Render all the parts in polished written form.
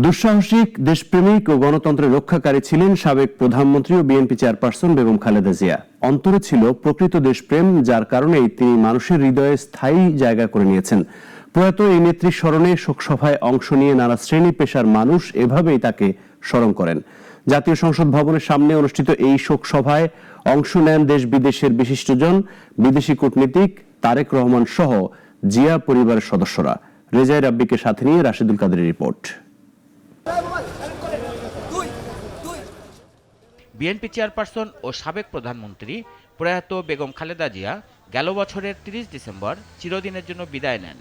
দুঃসাহসিক, দেশপ্রেমিক ও গণতন্ত্রের রক্ষাকারী ছিলেন সাবেক প্রধানমন্ত্রী ও বিএনপি চেয়ারপারসন বেগম খালেদা জিয়া। অন্তরে ছিল প্রকৃত দেশপ্রেম, যার কারণেই তিনি মানুষের হৃদয়ে স্থায়ী জায়গা করে নিয়েছেন। প্রয়াত এই নেত্রীর স্মরণে শোকসভায় অংশ নিয়ে নানা শ্রেণী পেশার মানুষ এভাবেই তাকে স্মরণ করেন। জাতীয় সংসদ ভবনের সামনে অনুষ্ঠিত এই শোকসভায় অংশ নেন দেশ বিদেশের বিশিষ্টজন, বিদেশি কূটনীতিক, তারেক রহমান সহ জিয়া পরিবারের সদস্যরা। রেজাই রাব্বিকে সাথে নিয়ে রাশেদুল কাদেরের রিপোর্ট। বিএনপি চেয়ারপারসন ও সাবেক প্রধানমন্ত্রী প্রয়াত বেগম খালেদা জিয়া গেল বছরের ৩০ ডিসেম্বর চিরদিনের জন্য বিদায় নেন।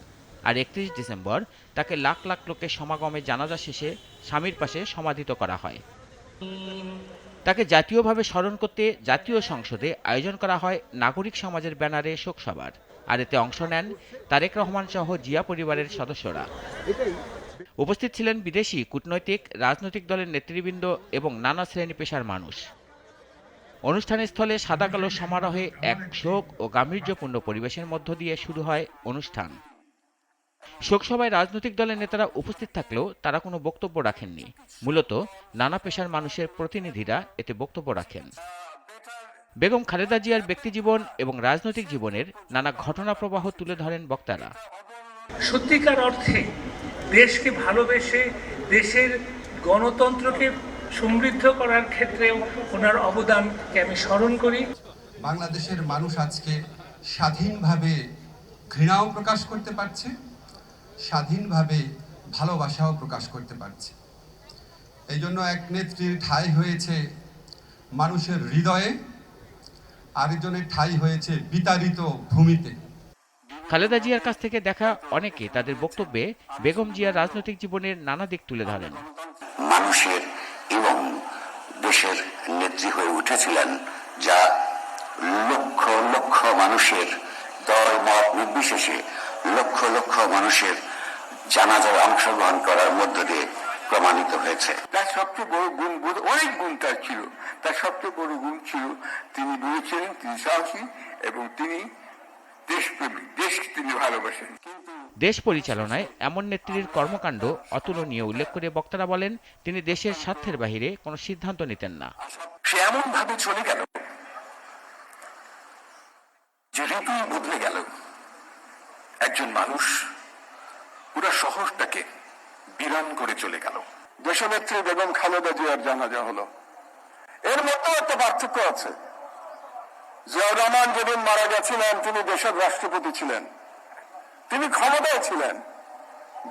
আর ৩১ ডিসেম্বর তাকে লাখ লাখ লোকের সমাগমে জানাজা শেষে স্বামীর পাশে সমাধিত করা হয়। তাকে জাতীয়ভাবে স্মরণ করতে জাতীয় সংসদে আয়োজন করা হয় নাগরিক সমাজের ব্যানারে শোকসভার। আর এতে অংশ নেন তারেক রহমান সহ জিয়া পরিবারের সদস্যরা। উপস্থিত ছিলেন বিদেশি কূটনৈতিক, রাজনৈতিক দলের নেতৃবৃন্দ এবং নানা শ্রেণী পেশার মানুষ। অনুষ্ঠানের স্থলে সাদা কালো সমারোহে এক শোক ও গাম্ভীর্যপূর্ণ পরিবেশের মধ্য দিয়ে শুরু হয় অনুষ্ঠান। শোকসভায় রাজনৈতিক দলের নেতারা উপস্থিত থাকলেও তারা কোনো বক্তব্য রাখেননি। মূলত নানা পেশার মানুষের প্রতিনিধিরা এতে বক্তব্য রাখেন। বেগম খালেদা জিয়ার ব্যক্তিজীবন এবং রাজনৈতিক জীবনের নানা ঘটনা প্রবাহ তুলে ধরেন বক্তারা। সত্যিকার অর্থে দেশকে ভালোবেসে দেশের গণতন্ত্রকে সমৃদ্ধ করার ক্ষেত্রেও ওনার অবদানকে আমি স্মরণ করি। বাংলাদেশের মানুষ আজকে স্বাধীনভাবে ঘৃণাও প্রকাশ করতে পারছে, স্বাধীনভাবে ভালোবাসাও প্রকাশ করতে পারছে। এই জন্য এক নেত্রীর ঠাঁই হয়েছে মানুষের হৃদয়ে, আরেকজনের ঠাঁই হয়েছে বিতাড়িত ভূমিতে। খালেদা জিয়ার কাছ থেকে দেখা অনেকে তাদের বক্তব্যে বেগম জিয়ার রাজনৈতিক জীবনের নানা দিক তুলে ধরেন। মানুষের এবং দেশের নেত্রী হয়ে উঠেছিলেন, যা লক্ষ লক্ষ মানুষের দল মত নির্বিশেষে লক্ষ লক্ষ মানুষের জানাজায় অংশগ্রহণ করার মধ্য দিয়ে প্রমাণিত হয়েছে। তার সবচেয়ে বড় গুণ, অনেক গুণ তার ছিল, তার সবচেয়ে বড় গুণ ছিল তিনি বলেছিলেন তিনি সাহসী এবং তিনি দেশপ্রেমী, দেশকে তিনি ভালোবাসেন। দেশ পরিচালনায় এমন নেত্রীর কর্মকাণ্ড অতুলনীয় উল্লেখ করে বক্তারা বলেন, তিনি দেশের স্বার্থের বাহিরে কোনো সিদ্ধান্ত নিতেন না। সে এমন ভাবে চলে গেল যে ঋতু বদলে গেল। একজন মানুষ পুরো শহরটাকে বিরান করে চলে গেল। দেশনেত্রী বেগম খালেদা জিয়ার জানাজা হলো। এর মধ্যে একটা পার্থক্য আছে। জিয়াউর রহমান যেদিন মারা গেছিলেন তিনি দেশের রাষ্ট্রপতি ছিলেন, তিনি ক্ষমতায় ছিলেন।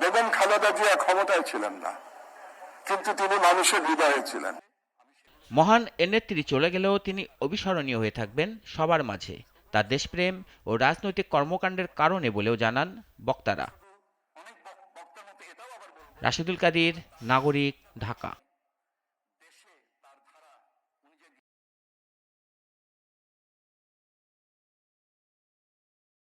বেগম খালেদা জিয়া ক্ষমতায় ছিলেন না, কিন্তু তিনি মানুষের হৃদয়ে ছিলেন। মহান এ নেত্রী চলে গেলেও তিনি অবিস্মরণীয় হয়ে থাকবেন সবার মাঝে, তার দেশপ্রেম ও রাজনৈতিক কর্মকাণ্ডের কারণে বলেও জানান বক্তারা। রাশেদুল কাদের, নাগরিক, ঢাকা।